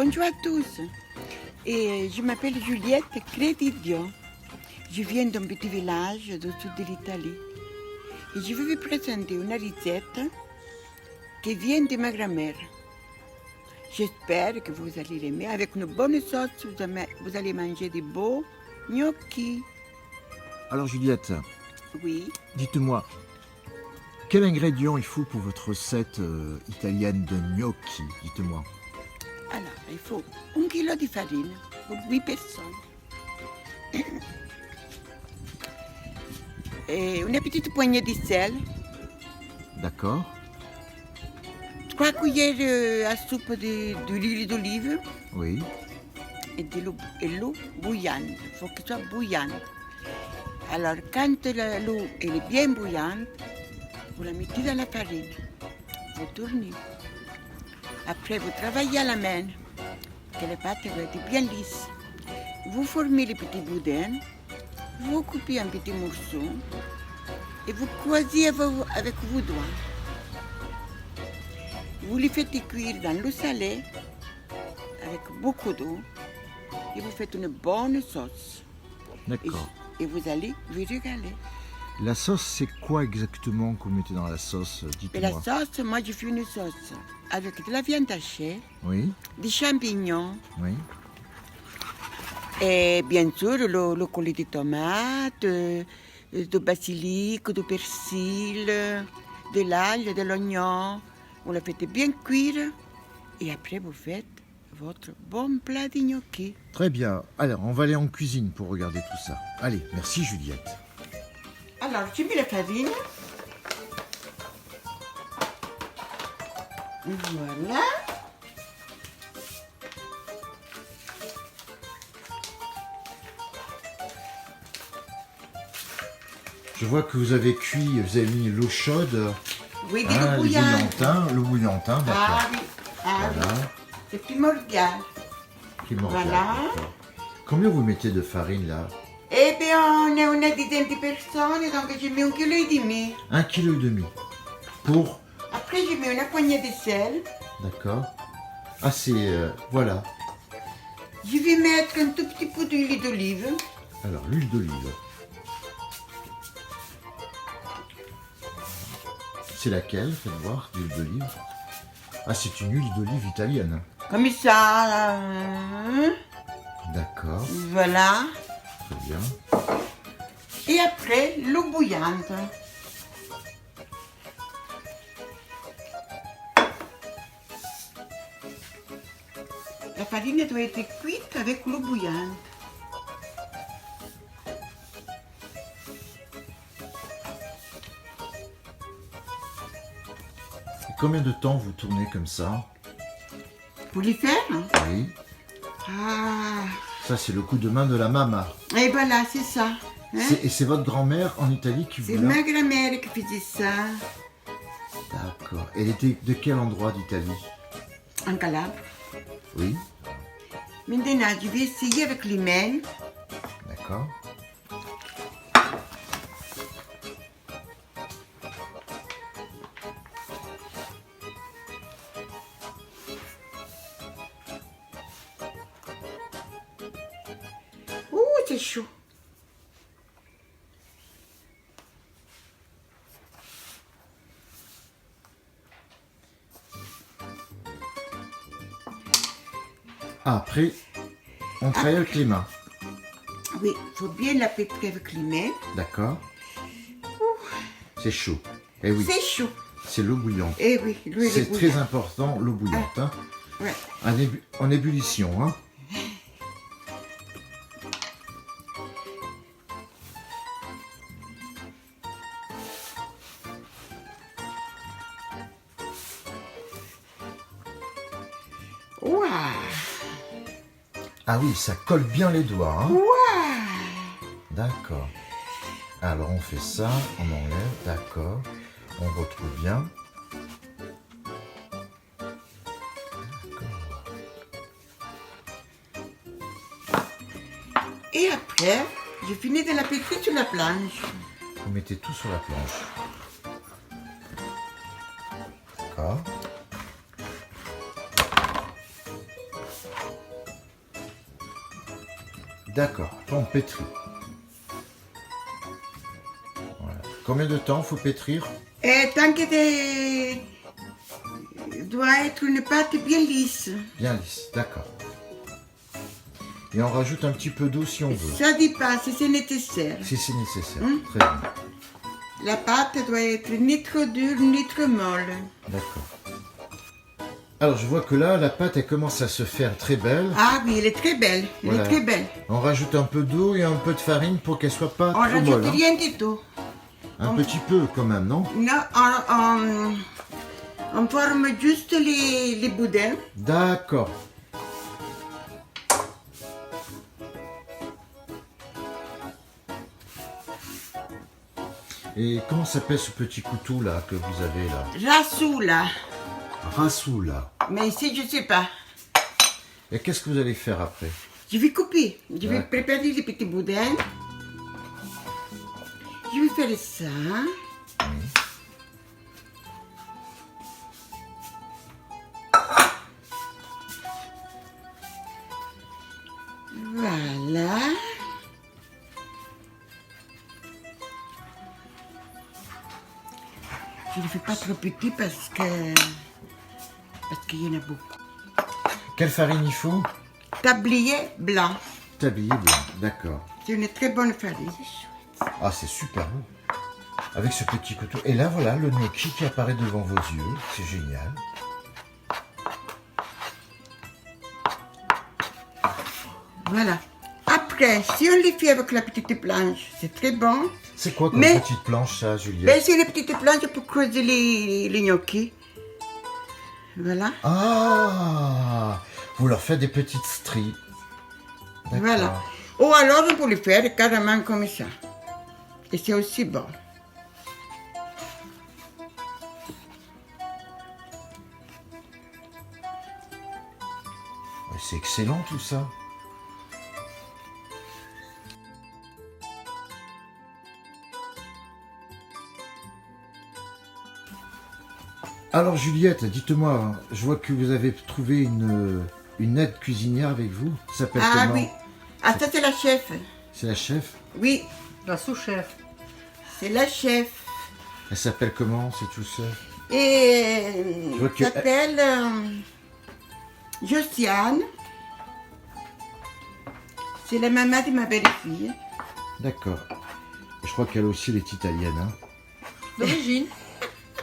Bonjour à tous. Et je m'appelle Juliette Credidio. Je viens d'un petit village du sud de l'Italie. Et je vais vous présenter une recette qui vient de ma grand-mère. J'espère que vous allez l'aimer. Avec une bonne sauce, vous allez manger des beaux gnocchi. Alors Juliette, Oui. dites-moi, quel ingrédient il faut pour votre recette italienne de gnocchi? Dites-moi. Alors, il faut 1 kilo de farine pour 8 personnes. Et une petite poignée de sel. D'accord. 3 cuillères à soupe d'huile d'olive Oui. et de l'eau bouillante. Il faut qu'elle soit bouillante. Alors, quand l'eau elle est bien bouillante, vous la mettez dans la farine. Vous tournez. Après, vous travaillez à la main, que les pâtes vont être bien lisses. Vous formez les petits boudins, vous coupez un petit morceau et vous croisez avec vos doigts. Vous les faites cuire dans l'eau salée avec beaucoup d'eau et vous faites une bonne sauce. D'accord. Et vous allez vous régaler. La sauce, c'est quoi exactement que vous mettez dans la sauce? Et la Dites-moi. sauce, moi je fais une sauce avec de la viande hachée, Oui, des champignons oui. et bien sûr le coulis de tomates, de basilic, de persil, de l'ail, de l'oignon. Vous la faites bien cuire et après vous faites votre bon plat de gnocchi. Très bien. Alors, on va aller en cuisine pour regarder tout ça. Allez, merci Juliette. Alors, j'ai mis la farine. Voilà. Je vois que vous avez cuit, vous avez mis l'eau chaude, Oui, de l'eau bouillante. l'eau bouillantin, Ah d'accord. oui, ah Voilà, oui. C'est primordial. primordial, Voilà. d'accord. Combien vous mettez de farine là? Eh bien, on est une dizaine de personnes, donc j'ai mis 1,5 kg. 1,5 kg. Pour, Après, j'ai mis une poignée de sel. d'accord. Ah, c'est, voilà. Je vais mettre un tout petit peu d'huile d'olive. Alors, l'huile d'olive. C'est laquelle? Faites voir, l'huile d'olive. Ah, c'est une huile d'olive italienne. Comme ça. D'accord, Voilà. très bien. Et après, l'eau bouillante. La farine doit être cuite avec l'eau bouillante. Et combien de temps vous tournez comme ça? Pour les faire. Oui. Ah. Ça, c'est le coup de main de la maman. Et voilà, c'est ça. Hein? Et c'est votre grand-mère en Italie qui C'est vous l'a... ma grand-mère qui faisait ça D'accord. Elle était de quel endroit d'Italie? en Calabre. Oui. Maintenant, je vais essayer avec les mains. D'accord. Ouh, c'est chaud. Ah, après, on travaille avec les mains. Oui, il faut bien la pétrer avec les mains. D'accord. C'est chaud. Eh oui, C'est chaud. c'est l'eau bouillante. Eh oui, l'huile est C'est très bouillante. important, l'eau bouillante. Hein. Ouais. En ébullition. Hein. Ouah. Ah oui, ça colle bien les doigts. Hein. Ouah. D'accord. Alors on fait ça, on enlève, d'accord. On retrouve bien. D'accord. Et après, je finis de la pétrir sur la planche. Vous mettez tout sur la planche. D'accord. D'accord, après on pétrit. Voilà. Combien de temps faut pétrir? Et tant que doit être une pâte bien lisse. Bien lisse, d'accord. Et on rajoute un petit peu d'eau si on veut. Ça dépend si c'est nécessaire. Si c'est nécessaire, très bien. La pâte doit être ni trop dure ni trop molle. D'accord. Alors je vois que là, la pâte elle commence à se faire très belle. Ah oui, elle est très belle. Elle Voilà. est très belle. On rajoute un peu d'eau et un peu de farine pour qu'elle soit pas On trop rajoute molle. Hein. rien du tout. Un petit peu quand même, non? Non, on forme juste les boudins. D'accord. Et comment s'appelle ce petit couteau là que vous avez là? Rassou là. Rassou là. Mais ici, je sais pas. Et qu'est-ce que vous allez faire après? Je vais couper. Je vais D'accord. préparer les petits boudins. Je vais faire ça. Voilà. Je ne le fais pas trop petit parce qu'il y en a beaucoup. Quelle farine il faut? Tablier blanc. Tablier blanc, d'accord. C'est une très bonne farine. Ah, c'est super bon. Avec ce petit couteau. Et là, voilà, le gnocchi qui apparaît devant vos yeux. C'est génial. Voilà. Après, si on les fait avec la petite planche, c'est très bon. C'est quoi comme Mais- petite planche, ça, Juliette? Ben, c'est les petites planches pour creuser les gnocchis. Voilà. Ah! Vous leur faites des petites stries. D'accord. Voilà. Ou alors, on peut les faire carrément comme ça. Et c'est aussi bon. Ouais, c'est excellent tout ça. Alors Juliette, dites-moi, je vois que vous avez trouvé une aide cuisinière avec vous. Ça s'appelle Ah comment? oui. Ah, ça, c'est la chef. C'est la chef? Oui, La sous-chef. c'est la chef. Elle s'appelle comment, cette chef? Et Je vois que- elle s'appelle Josiane. C'est la maman de ma belle-fille. D'accord. Je crois qu'elle aussi elle est italienne. Hein? D'origine.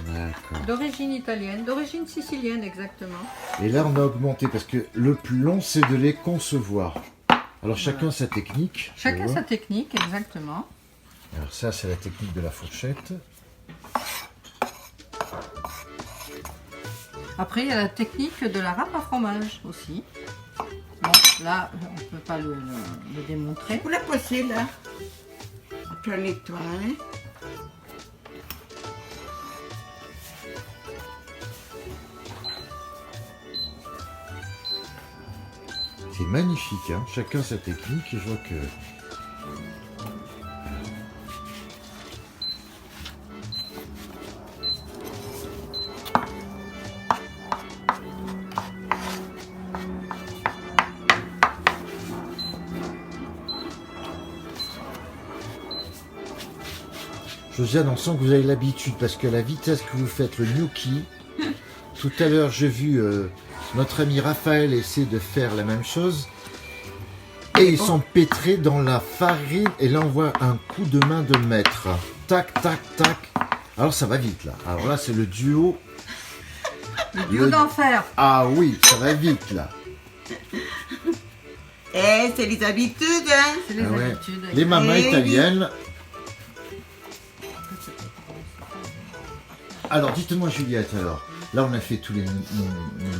D'accord. D'origine italienne. D'origine sicilienne, exactement. Et là, on a augmenté parce que le plus long, c'est de les concevoir. Alors, chacun sa technique. je Chacun vois. sa technique, exactement. Alors, ça, c'est la technique de la fourchette. Après, il y a la technique de la râpe à fromage aussi. Bon, là, on ne peut pas le démontrer. Pour la poser là. Après on nettoie. Hein. C'est magnifique, hein. Chacun sa technique. Et je vois que... Josiane, on sent que vous avez l'habitude parce que la vitesse que vous faites le gnocchi, tout à l'heure j'ai vu notre ami Raphaël essayer de faire la même chose et ils sont pétrés dans la farine et là on voit un coup de main de maître. Tac, tac, tac. Alors ça va vite là. Alors là c'est le duo. Le duo d'enfer. Ah oui, ça va vite là. Eh, c'est les habitudes, hein. C'est les Ah ouais. habitudes. Les mamans Eh oui. italiennes. Alors, dites-moi, Juliette, alors. Là, on a fait tous les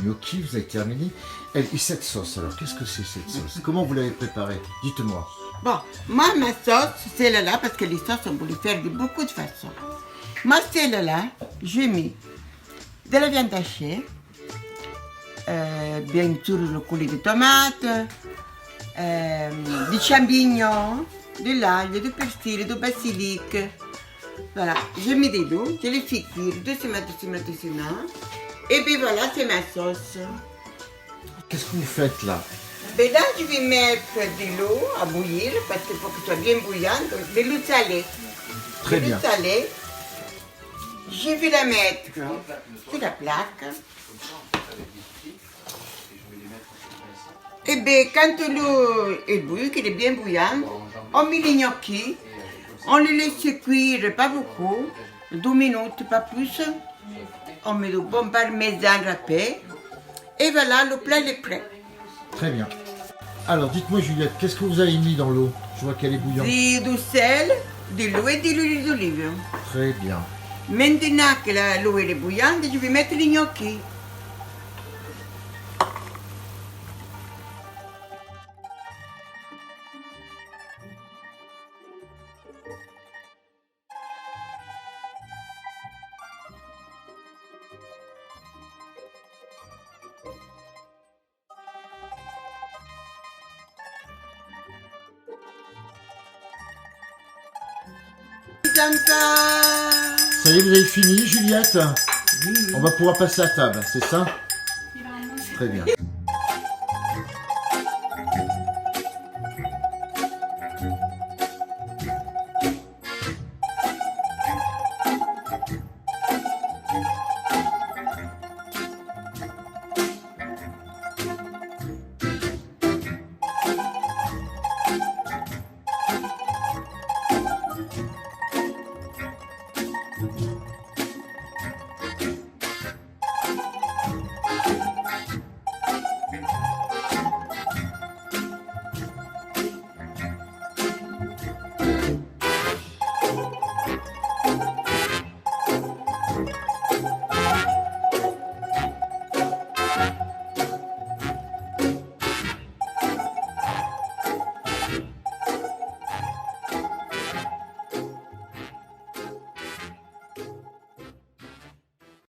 gnocchis, vous avez terminé. Et cette sauce, alors, qu'est-ce que c'est cette sauce? Comment vous l'avez préparée? Dites-moi. Bon, moi, ma sauce, c'est celle-là, parce que les sauces, on peut les faire de beaucoup de façons. Moi, celle-là, je mets de la viande hachée, bien sûr le coulis de tomates, des champignons, de l'ail, du persil, du basilic. Voilà, je mets de l'eau, je les fais cuire doucement. Et puis voilà, c'est ma sauce. Qu'est-ce que vous faites là? Ben là, je vais mettre de l'eau à bouillir parce qu'il faut que ce soit bien bouillant. Donc, de l'eau salée. Très De bien. l'eau salée. Je vais la mettre sur la plaque. Et bien, quand l'eau est bouillie, qu'elle est bien bouillante, on met les gnocchis. On les laisse cuire pas beaucoup, 2 minutes, pas plus. On met du bon parmesan râpé. Et voilà, le plat est prêt. Très bien. Alors, dites-moi, Juliette, qu'est-ce que vous avez mis dans l'eau? Je vois qu'elle est bouillante. Du sel, de l'eau et de l'huile d'olive. Très bien. Maintenant que l'eau est bouillante, je vais mettre les gnocchis. Ça y est, vous avez fini, Juliette? On va pouvoir passer à table, c'est ça? Très bien.